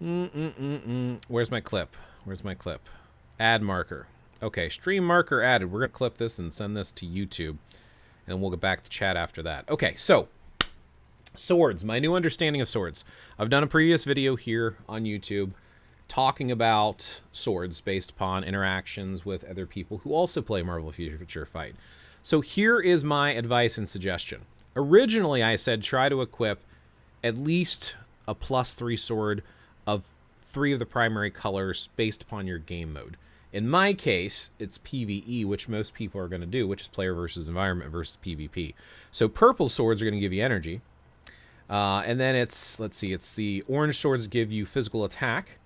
Where's my clip? Where's my clip? Add marker. Okay, stream marker added. We're going to clip this and send this to YouTube. And we'll get back to chat after that. Okay, so swords. My new understanding of swords. I've done a previous video here on YouTube talking about swords based upon interactions with other people who also play Marvel Future Fight. So here is my advice and suggestion. Originally, I said try to equip at least a +3 sword of 3 of the primary colors based upon your game mode. In my case, it's PvE, which most people are going to do, which is player versus environment versus PvP. So purple swords are going to give you energy. And then it's, let's see, it's the orange swords give you physical attack.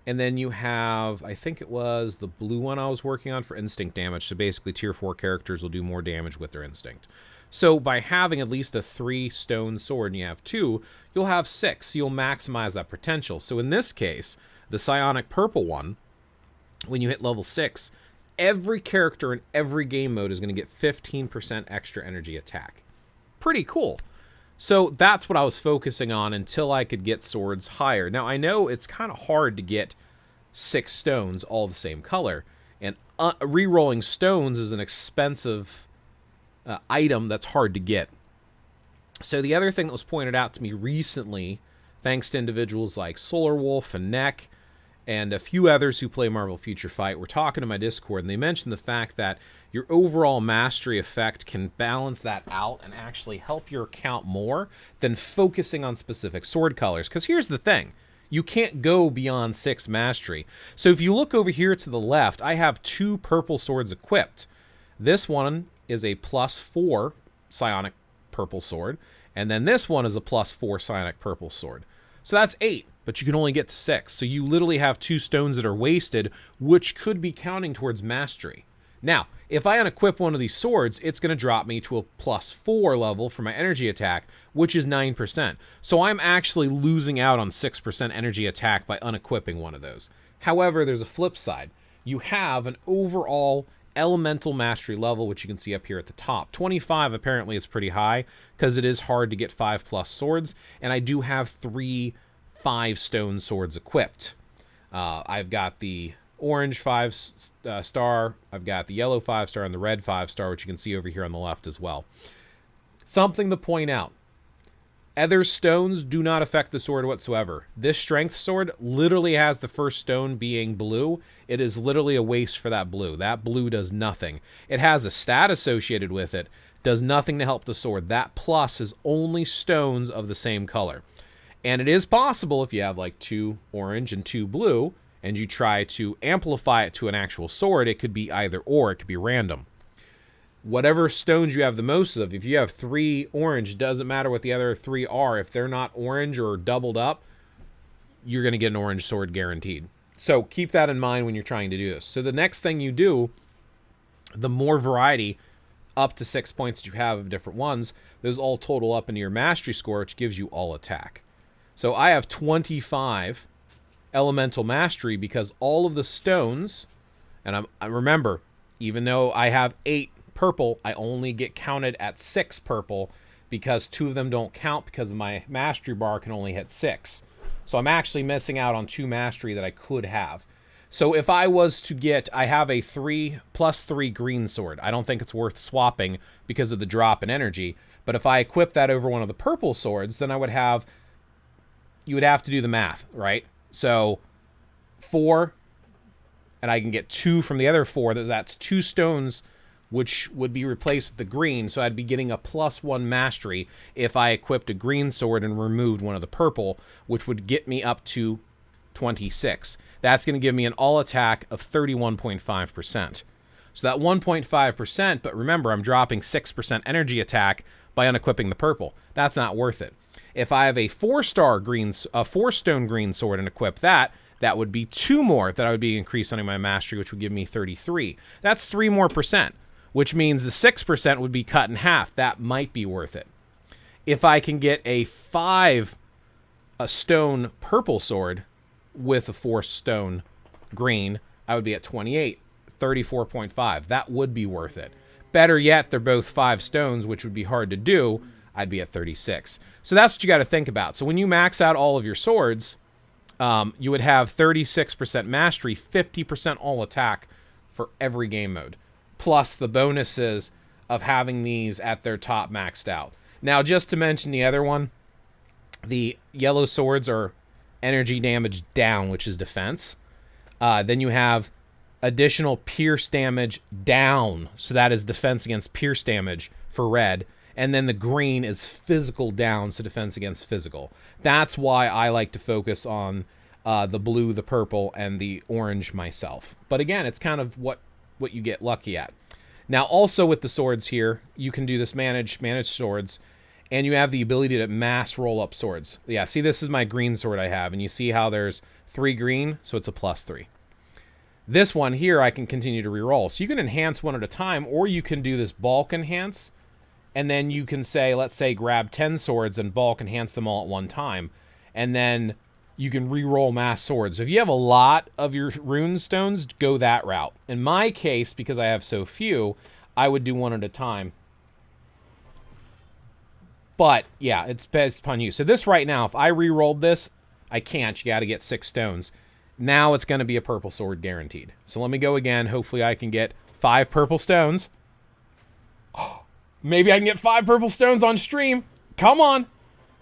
And then you have, I think it was the blue one I was working on for instinct damage. So basically tier 4 characters will do more damage with their instinct. So by having at least a 3 stone sword and you have 2, you'll have 6. So you'll maximize that potential. So in this case, the psionic purple one, when you hit level 6, every character in every game mode is going to get 15% extra energy attack. Pretty cool. So that's what I was focusing on until I could get swords higher. Now, I know it's kind of hard to get 6 stones all the same color, and re-rolling stones is an expensive item that's hard to get. So the other thing that was pointed out to me recently, thanks to individuals like Solar Wolf and Neck, and a few others who play Marvel Future Fight, were talking to my Discord, and they mentioned the fact that your overall mastery effect can balance that out and actually help your account more than focusing on specific sword colors. Because here's the thing. You can't go beyond 6 mastery. So if you look over here to the left, I have 2 purple swords equipped. This one is a +4 psionic purple sword, and then this one is a +4 psionic purple sword. So that's 8, but you can only get to 6. So you literally have 2 stones that are wasted, which could be counting towards mastery. Now, if I unequip one of these swords, it's going to drop me to a +4 level for my energy attack, which is 9%. So I'm actually losing out on 6% energy attack by unequipping one of those. However, there's a flip side. You have an overall elemental mastery level, which you can see up here at the top. 25 apparently is pretty high because it is hard to get 5+ swords, and I do have 3 5-stone swords equipped. I've got the orange 5-star, I've got the yellow 5-star, and the red 5-star, which you can see over here on the left as well. Something to point out. Other stones do not affect the sword whatsoever. This strength sword literally has the first stone being blue. It is literally a waste for that blue. That blue does nothing. It has a stat associated with it, does nothing to help the sword. That plus is only stones of the same color. And it is possible if you have like 2 orange and 2 blue, and you try to amplify it to an actual sword, it could be either or, it could be random. Whatever stones you have the most of, if you have 3 orange, doesn't matter what the other 3 are. If they're not orange or doubled up, you're going to get an orange sword guaranteed. So keep that in mind when you're trying to do this. So the next thing you do, the more variety, up to 6 points that you have of different ones, those all total up into your mastery score, which gives you all attack. So I have 25 elemental mastery because all of the stones, and I remember, even though I have 8 purple, I only get counted at 6 purple because 2 of them don't count because my mastery bar can only hit 6. So I'm actually missing out on 2 mastery that I could have. So if I was to get, I have a 3+3 green sword. I don't think it's worth swapping because of the drop in energy. But if I equip that over one of the purple swords, then I would have, you would have to do the math, right? So 4, and I can get 2 from the other 4. That's 2 stones, which would be replaced with the green. So I'd be getting a +1 mastery if I equipped a green sword and removed one of the purple, which would get me up to 26. That's going to give me an all attack of 31.5%. So that 1.5%, but remember, I'm dropping 6% energy attack by unequipping the purple. That's not worth it. If I have a 4-star green, a 4-stone green sword and equip that, that would be 2 more that I would be increasing my mastery, which would give me 33. That's 3 more percent, which means the 6% would be cut in half. That might be worth it. If I can get a 5-stone purple sword with a 4-stone green, I would be at 28, 34.5. That would be worth it. Better yet, they're both 5 stones, which would be hard to do. I'd be at 36. So that's what you got to think about. So when you max out all of your swords, you would have 36% mastery, 50% all attack for every game mode, plus the bonuses of having these at their top maxed out. Now, just to mention the other one, the yellow swords are energy damage down, which is defense. Then you have additional pierce damage down, so that is defense against pierce damage for red. And then the green is physical down, so defense against physical. That's why I like to focus on the blue, the purple, and the orange myself. But again, it's kind of what you get lucky at. Now, also with the swords here, you can do this manage swords, and you have the ability to mass roll up swords. Yeah, see, this is my green sword I have, and you see how there's 3 green, so it's a +3. This one here, I can continue to reroll. So you can enhance one at a time, or you can do this bulk enhance, and then you can say, let's say, grab 10 swords and bulk enhance them all at one time, and then you can re-roll mass swords. If you have a lot of your rune stones, go that route. In my case, because I have so few, I would do one at a time. But, yeah, it's based upon you. So this right now, if I re-rolled this, I can't. You got to get 6 stones. Now it's going to be a purple sword guaranteed. So let me go again. Hopefully I can get 5 purple stones. Oh, maybe I can get 5 purple stones on stream. Come on.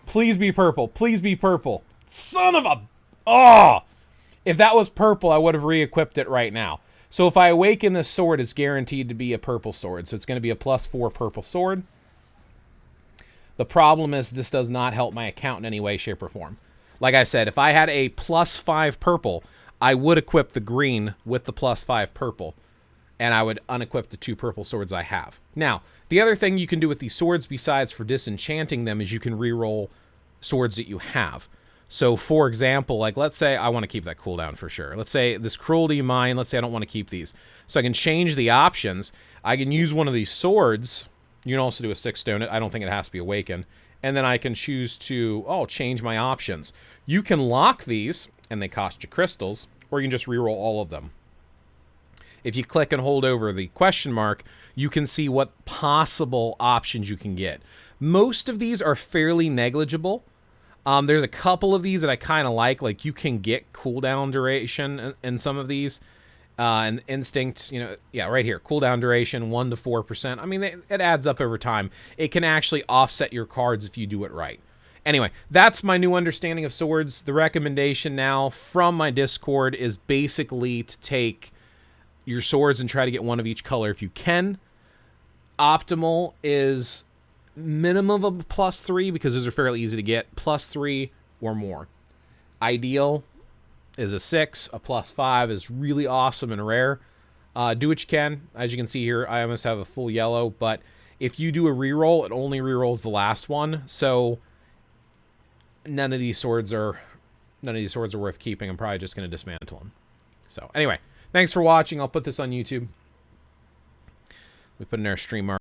Please be purple. Please be purple. Son of a... Oh! If that was purple, I would have re-equipped it right now. So if I awaken this sword, it's guaranteed to be a purple sword. So it's going to be a +4 purple sword. The problem is this does not help my account in any way, shape, or form. Like I said, if I had a +5 purple, I would equip the green with the +5 purple. And I would unequip the 2 purple swords I have. Now, the other thing you can do with these swords besides for disenchanting them is you can re-roll swords that you have. So, for example, like, let's say I want to keep that cooldown for sure. Let's say this cruelty mine, let's say I don't want to keep these. So I can change the options. I can use one of these swords. You can also do a 6 stone. I don't think it has to be awakened. And then I can choose to, change my options. You can lock these, and they cost you crystals, or you can just reroll all of them. If you click and hold over the question mark, you can see what possible options you can get. Most of these are fairly negligible. There's a couple of these that I kind of like you can get cooldown duration in some of these. And instinct, right here, cooldown duration 1 to 4%. I mean, it adds up over time. It can actually offset your cards if you do it right. Anyway, that's my new understanding of swords. The recommendation now from my Discord is basically to take your swords and try to get one of each color if you can. Optimal is minimum of a +3 because those are fairly easy to get. +3 or more. Ideal is a 6. A +5 is really awesome and rare. Do what you can. As you can see here, I almost have a full yellow, but if you do a reroll, it only rerolls the last one. So none of these swords are worth keeping. I'm probably just going to dismantle them. So anyway, thanks for watching. I'll put this on YouTube. We put in our stream mark.